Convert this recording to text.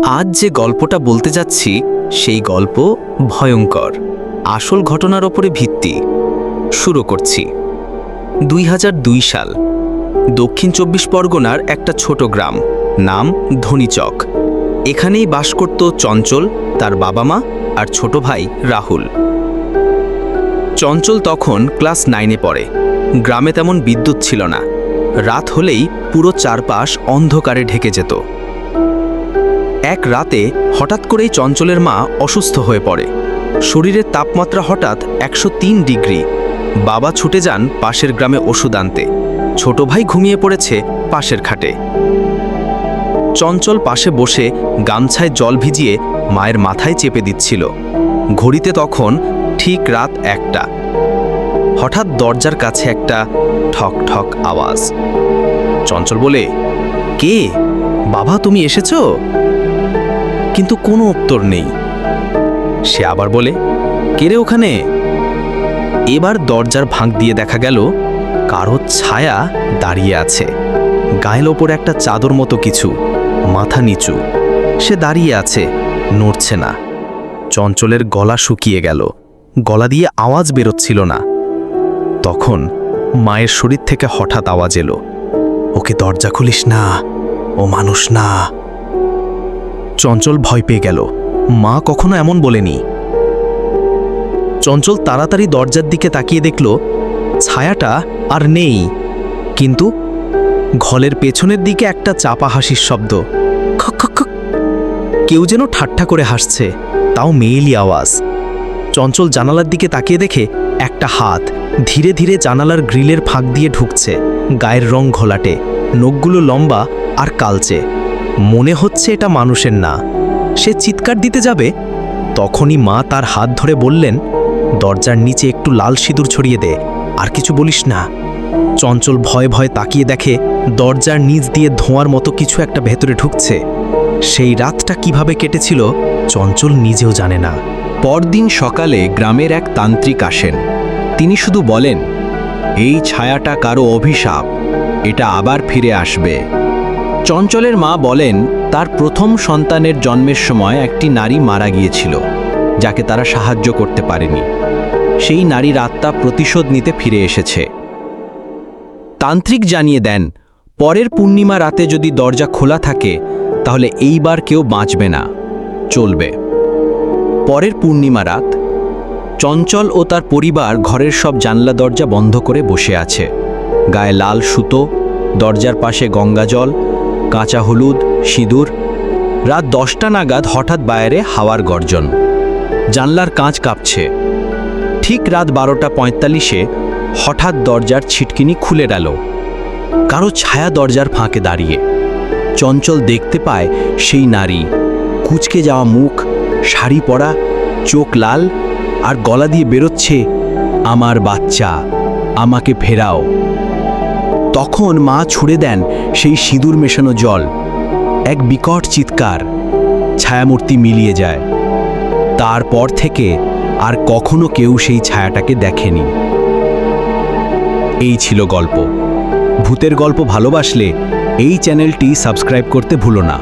আজ যে গল্পটা বলতে যাচ্ছি সেই গল্প ভয়ঙ্কর, আসল ঘটনার ওপরে ভিত্তি। শুরু করছি। 2002 সাল, দক্ষিণ 24 পরগনার একটা ছোট গ্রাম, নাম ধনীচক। এখানেই বাস করত চঞ্চল, তার বাবা মা আর ছোট ভাই রাহুল। চঞ্চল তখন ক্লাস 9-এ পড়ে। গ্রামে তেমন বিদ্যুৎ ছিল না। রাত হলেই পুরো চারপাশ অন্ধকারে ঢেকে যেত। এক রাতে হঠাৎ করেই চঞ্চলের মা অসুস্থ হয়ে পড়ে। শরীরের তাপমাত্রা হঠাৎ 103 ডিগ্রি। বাবা ছুটে যান পাশের গ্রামে ওষুধ আনতে। ছোট ভাই ঘুমিয়ে পড়েছে পাশের খাটে। চঞ্চল পাশে বসে গামছায় জল ভিজিয়ে মায়ের মাথায় চেপে দিচ্ছিল। ঘড়িতে তখন ঠিক রাত 1টা। হঠাৎ দরজার কাছে একটা ঠক ঠক আওয়াজ। চঞ্চল বলে, কে? বাবা, তুমি এসেছো? কিন্তু কোনো উত্তর নেই। সে আবার বলে, কে রে ওখানে? এবার দরজার ফাঁক দিয়ে দেখা গেল কারো ছায়া দাঁড়িয়ে আছে। গায়ের ওপর একটা চাদর মতো কিছু, মাথা নিচু। সে দাঁড়িয়ে আছে, নড়ছে না। চঞ্চলের গলা শুকিয়ে গেল, গলা দিয়ে আওয়াজ বেরোচ্ছিল না। তখন মায়ের শরীর থেকে হঠাৎ আওয়াজ এলো, ওকে দরজা খুলিস না, ও মানুষ না। চঞ্চল ভয় পেয়ে গেল। মা কখনো এমন বলেনি। চঞ্চল তাড়াতাড়ি দরজার দিকে তাকিয়ে দেখল ছায়াটা আর নেই, কিন্তু ঘরের পেছনের দিকে একটা চাপা হাসির শব্দ। খক খক খক। কেউ যেন ঠাট্টা করে হাসছে, তাও মেয়েলি আওয়াজ। চঞ্চল জানালার দিকে তাকিয়ে দেখে একটা হাত ধীরে ধীরে জানালার গ্রিলের ফাঁক দিয়ে ঢুকছে। গায়ের রং ঘোলাটে, নখগুলো লম্বা আর কালচে। মনে হচ্ছে এটা মানুষের না। সে চিৎকার দিতে যাবে, তখনই মা তার হাত ধরে বললেন, দরজার নিচে একটু লাল সিঁদুর ছড়িয়ে দে, আর কিছু বলিস না। চঞ্চল ভয়ে ভয়ে তাকিয়ে দেখে দরজার নিচ দিয়ে ধোঁয়ার মতো কিছু একটা ভেতরে ঢুকছে। সেই রাতটা কিভাবে কেটেছিল চঞ্চল নিজেও জানে না। পরদিন সকালে গ্রামের এক তান্ত্রিক আসেন। তিনি শুধু বলেন, এই ছায়াটা কারো অভিশাপ, এটা আবার ফিরে আসবে। চঞ্চলের মা বলেন, তার প্রথম সন্তানের জন্মের সময় একটি নারী মারা গিয়েছিল, যাকে তারা সাহায্য করতে পারেনি। সেই নারীর আত্মা প্রতিশোধ নিতে ফিরে এসেছে। তান্ত্রিক জানিয়ে দেন, পরের পূর্ণিমা রাতে যদি দরজা খোলা থাকে তাহলে এইবার কেউ বাঁচবে না, চলবে। পরের পূর্ণিমা রাত, চঞ্চল ও তার পরিবার ঘরের সব জানলা দরজা বন্ধ করে বসে আছে। গায়ে লাল সুতো, দরজার পাশে গঙ্গাজল, কাঁচা হলুদ, সিঁদুর। রাত 10টা নাগাদ হঠাৎ বাইরে হাওয়ার গর্জন, জানলার কাঁচ কাঁপছে। ঠিক রাত 12:45-এ হঠাৎ দরজার ছিটকিনি খুলে গেল। কারো ছায়া দরজার ফাঁকে দাঁড়িয়ে। চঞ্চল দেখতে পায় সেই নারী, কুঁচকে যাওয়া মুখ, শাড়ি পরা, চোখ লাল, আর গলা দিয়ে বেরোচ্ছে, আমার বাচ্চা, আমাকে ফেরাও। তখন মা ছুঁড়ে দেন সেই সিঁদুর মেশানো জল। এক বিকট চিৎকার, ছায়ামূর্তি মিলিয়ে যায়। তারপর থেকে আর কখনো কেউ সেই ছায়াটাকে দেখেনি। এই ছিল গল্প। ভূতের গল্প ভালোবাসলে এই চ্যানেলটি সাবস্ক্রাইব করতে ভুলো না।